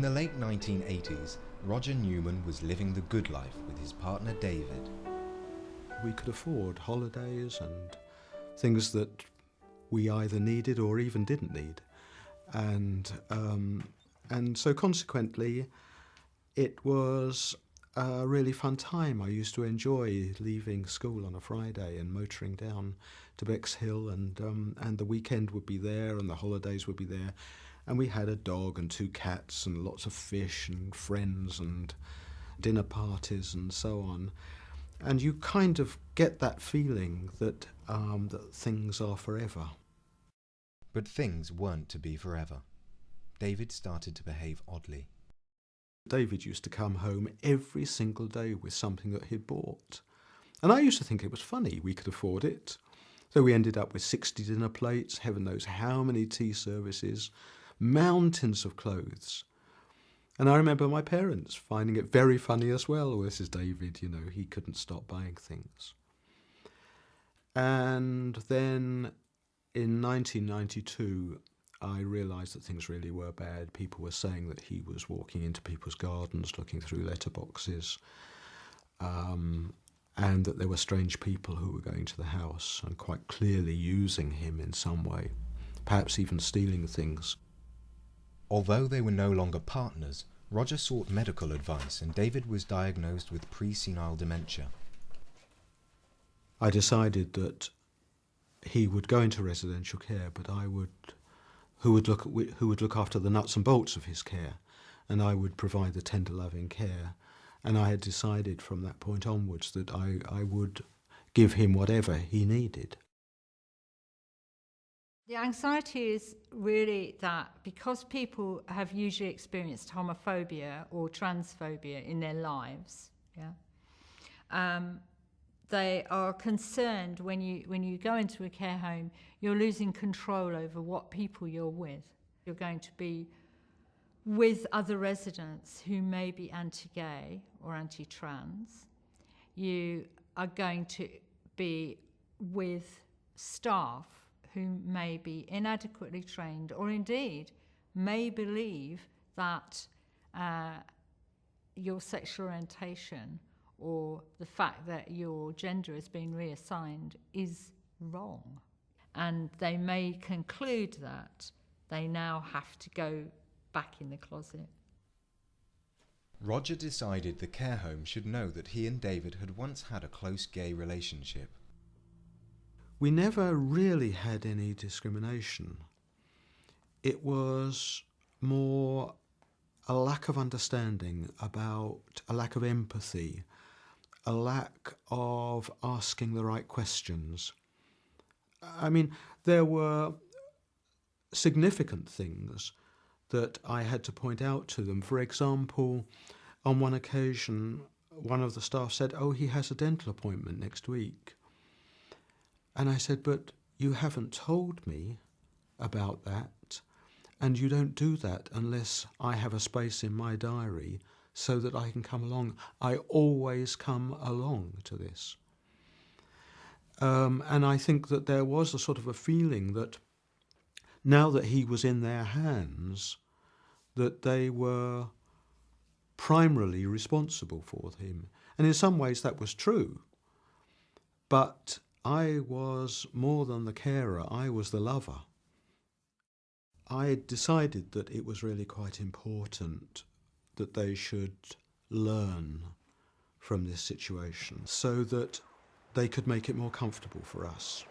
the late 1980s, Roger Newman was living the good life with his partner David. We could afford holidays and things that we either needed or even didn't need. And so consequently, it was a really fun time. I used to enjoy leaving school on a Friday and motoring down to Bexhill, and the weekend would be there and the holidays would be there. And we had a dog and 2 cats and lots of fish and friends and dinner parties and so on. And you kind of get that feeling that things are forever. But things weren't to be forever. David started to behave oddly. David used to come home every single day with something that he'd bought. And I used to think it was funny, we could afford it. So we ended up with 60 dinner plates, heaven knows how many tea services, mountains of clothes. And I remember my parents finding it very funny as well. Oh, this is David, you know, he couldn't stop buying things. And then in 1992, I realised that things really were bad. People were saying that he was walking into people's gardens, looking through letterboxes, and that there were strange people who were going to the house and quite clearly using him in some way, perhaps even stealing things. Although they were no longer partners, Roger sought medical advice and David was diagnosed with pre-senile dementia. I decided that he would go into residential care, but who would look after the nuts and bolts of his care, and I would provide the tender loving care. And I had decided from that point onwards that I would give him whatever he needed. The anxiety is really that because people have usually experienced homophobia or transphobia in their lives, they are concerned when you go into a care home, you're losing control over what people you're with. You're going to be with other residents who may be anti-gay or anti-trans. You are going to be with staff who may be inadequately trained or indeed may believe that your sexual orientation or the fact that your gender has been reassigned is wrong. And they may conclude that they now have to go back in the closet. Roger decided the care home should know that he and David had once had a close gay relationship. We never really had any discrimination. It was more a lack of understanding, about a lack of empathy, a lack of asking the right questions. I mean, there were significant things that I had to point out to them. For example, on one occasion, one of the staff said, "Oh, he has a dental appointment next week." And I said, "But you haven't told me about that, and you don't do that unless I have a space in my diary so that I can come along. I always come along to this." And I think that there was a sort of a feeling that now that he was in their hands, that they were primarily responsible for him. And in some ways that was true. But I was more than the carer, I was the lover. I decided that it was really quite important that they should learn from this situation so that they could make it more comfortable for us.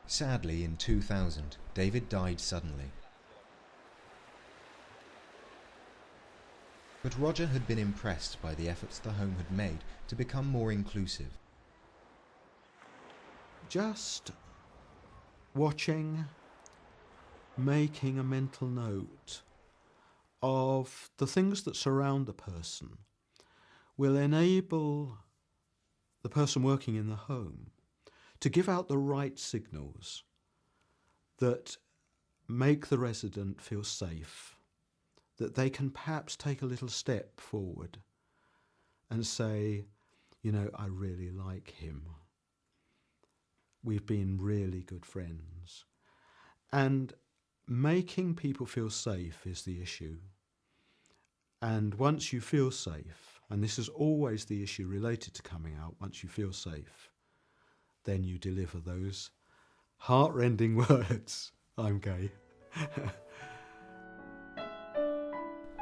Sadly, in 2000, David died suddenly. But Roger had been impressed by the efforts the home had made to become more inclusive. Just watching, making a mental note of the things that surround the person will enable the person working in the home to give out the right signals that make the resident feel safe, that they can perhaps take a little step forward and say, you know, I really like him. We've been really good friends. And making people feel safe is the issue. And once you feel safe, and this is always the issue related to coming out, once you feel safe, then you deliver those heart-rending words, I'm gay.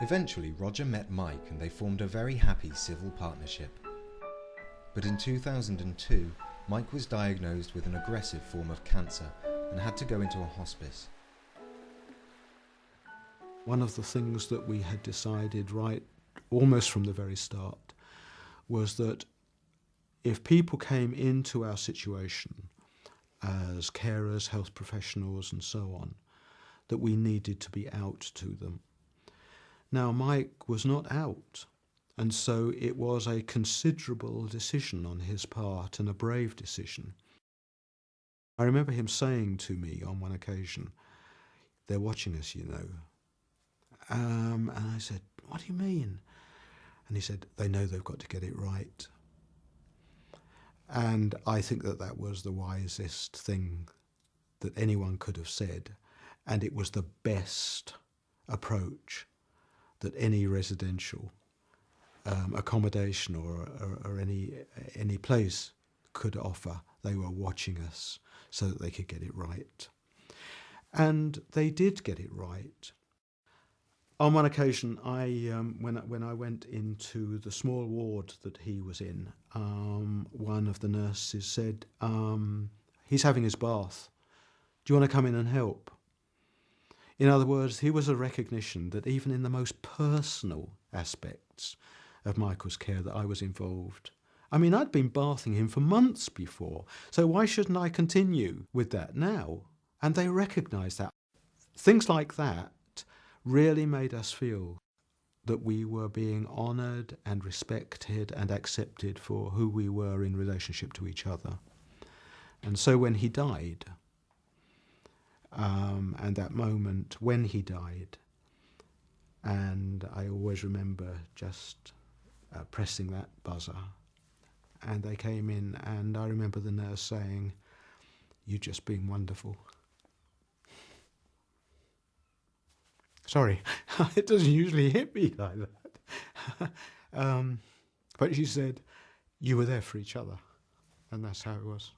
Eventually, Roger met Mike and they formed a very happy civil partnership. But in 2002, Mike was diagnosed with an aggressive form of cancer and had to go into a hospice. One of the things that we had decided right almost from the very start was that if people came into our situation as carers, health professionals and so on, that we needed to be out to them. Now, Mike was not out, and so it was a considerable decision on his part and a brave decision. I remember him saying to me on one occasion, "They're watching us, you know." And I said, "What do you mean?" And he said, "They know they've got to get it right." And I think that that was the wisest thing that anyone could have said, and it was the best approach that any residential accommodation or any place could offer. They were watching us so that they could get it right. And they did get it right. On one occasion, when I went into the small ward that he was in, one of the nurses said, "He's having his bath. Do you want to come in and help?" In other words, here was a recognition that even in the most personal aspects of Michael's care that I was involved. I mean, I'd been bathing him for months before, so why shouldn't I continue with that now? And they recognised that. Things like that really made us feel that we were being honoured and respected and accepted for who we were in relationship to each other. And so when he died, and that moment when he died, and I always remember just pressing that buzzer, and they came in, and I remember the nurse saying, "You've just been wonderful." Sorry, it doesn't usually hit me like that. But she said, "You were there for each other," and that's how it was.